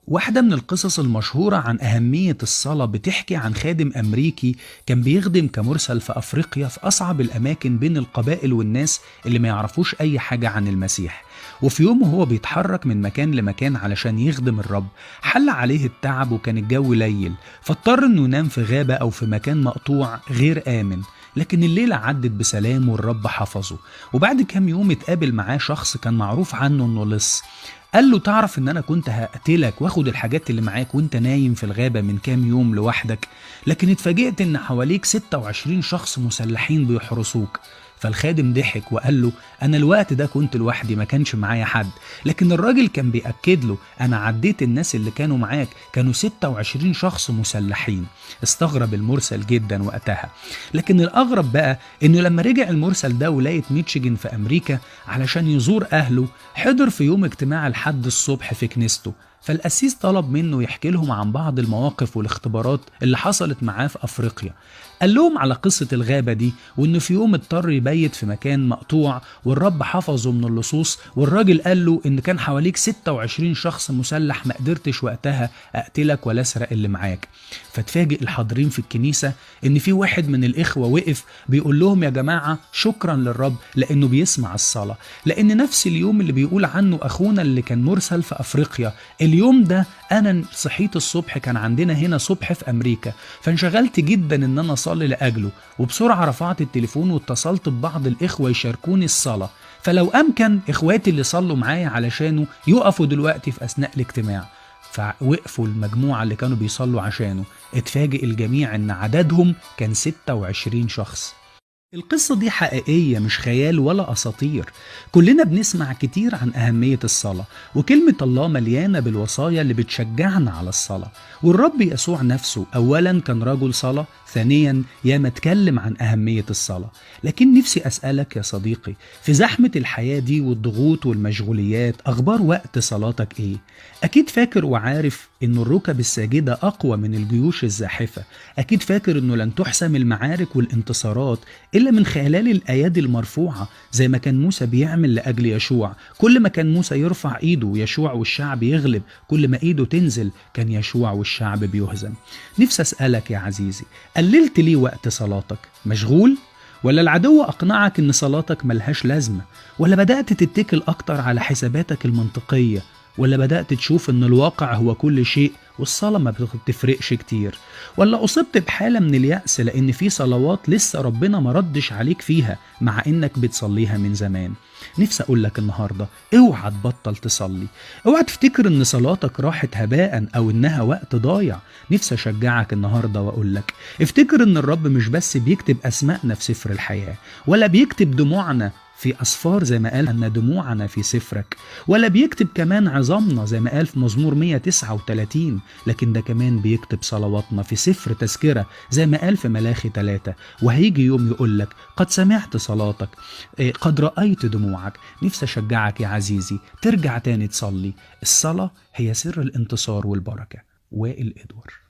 واحدة من القصص المشهورة عن أهمية الصلاة بتحكي عن خادم أمريكي كان بيخدم كمرسل في أفريقيا في أصعب الأماكن بين القبائل والناس اللي ما يعرفوش أي حاجة عن المسيح. وفي يوم وهو بيتحرك من مكان لمكان علشان يخدم الرب، حل عليه التعب وكان الجو ليل، فاضطر إنه ينام في غابة أو في مكان مقطوع غير آمن. لكن الليلة عدت بسلام والرب حفظه. وبعد كام يوم اتقابل معاه شخص كان معروف عنه إنه لص. قال له تعرف ان انا كنت هقتلك واخد الحاجات اللي معاك وانت نايم في الغابة من كام يوم لوحدك، لكن اتفاجئت ان حواليك 26 شخص مسلحين بيحرسوك. فالخادم ضحك وقال له انا الوقت ده كنت لوحدي، ما كانش معايا حد. لكن الراجل كان بيأكد له انا عديت الناس اللي كانوا معاك، كانوا 26 شخص مسلحين. استغرب المرسل جدا وقتها. لكن الاغرب بقى انه لما رجع المرسل ده ولاية ميتشيجن في امريكا علشان يزور اهله، حضر في يوم اجتماع الحد الصبح في كنيسته. فالقسيس طلب منه يحكي لهم عن بعض المواقف والاختبارات اللي حصلت معاه في أفريقيا. قال لهم على قصة الغابة دي، وإنه في يوم اضطر يبيت في مكان مقطوع والرب حفظه من اللصوص، والراجل قال له إن كان حواليك 26 شخص مسلح، ما قدرتش وقتها أقتلك ولا أسرق اللي معاك. فتفاجئ الحاضرين في الكنيسة إن في واحد من الإخوة وقف بيقول لهم يا جماعة شكرا للرب لأنه بيسمع الصلاة، لأن نفس اليوم اللي بيقول عنه أخونا اللي كان مرسل في أفريقيا، اليوم ده أنا صحيت الصبح، كان عندنا هنا صبح في أمريكا، فانشغلت جدا إن أنا أصلي لأجله، وبسرعة رفعت التليفون واتصلت ببعض الإخوة يشاركوني الصلاة، فلو أمكن إخواتي اللي صلوا معايا علشانه يقفوا دلوقتي في أثناء الاجتماع. فوقفوا المجموعة اللي كانوا بيصلوا عشانه. اتفاجئ الجميع إن عددهم كان 26 شخص. القصة دي حقيقية مش خيال ولا أساطير. كلنا بنسمع كتير عن أهمية الصلاة، وكلمة الله مليانة بالوصايا اللي بتشجعنا على الصلاة. والرب يسوع نفسه أولا كان رجل صلاة، ثانيا ياما اتكلم عن أهمية الصلاة. لكن نفسي أسألك يا صديقي، في زحمة الحياة دي والضغوط والمشغوليات، أخبار وقت صلاتك إيه؟ أكيد فاكر وعارف إن الركب الساجدة أقوى من الجيوش الزاحفة. أكيد فاكر إنه لن تحسم المعارك والانتصارات إلا من خلال الأيادي المرفوعة، زي ما كان موسى بيعمل لأجل يشوع. كل ما كان موسى يرفع إيده يشوع والشعب يغلب، كل ما إيده تنزل كان يشوع والشعب بيهزم. نفسي أسألك يا عزيزي، قللت ليه وقت صلاتك؟ مشغول؟ ولا العدو أقنعك إن صلاتك ملهاش لازمة؟ ولا بدأت تتكل أكتر على حساباتك المنطقية؟ ولا بدأت تشوف إن الواقع هو كل شيء والصلاة ما بتفرقش كتير؟ ولا أصبت بحالة من اليأس لأن في صلوات لسه ربنا ما ردش عليك فيها مع إنك بتصليها من زمان؟ نفسي أقولك النهاردة اوعى تبطل تصلي، اوعى تفتكر إن صلاتك راحت هباء أو إنها وقت ضايع. نفسي أشجعك النهاردة وأقولك افتكر إن الرب مش بس بيكتب أسمائنا في سفر الحياة، ولا بيكتب دموعنا في أصفار زي ما قال أن دموعنا في سفرك، ولا بيكتب كمان عظامنا زي ما قال في مزمور 139، لكن ده كمان بيكتب صلواتنا في سفر تذكرة زي ما قال في ملاخي 3. وهيجي يوم يقولك قد سمعت صلاتك، قد رأيت دموعك. نفسي أشجعك يا عزيزي ترجع تاني تصلي. الصلاة هي سر الانتصار والبركة. وائل إدوار.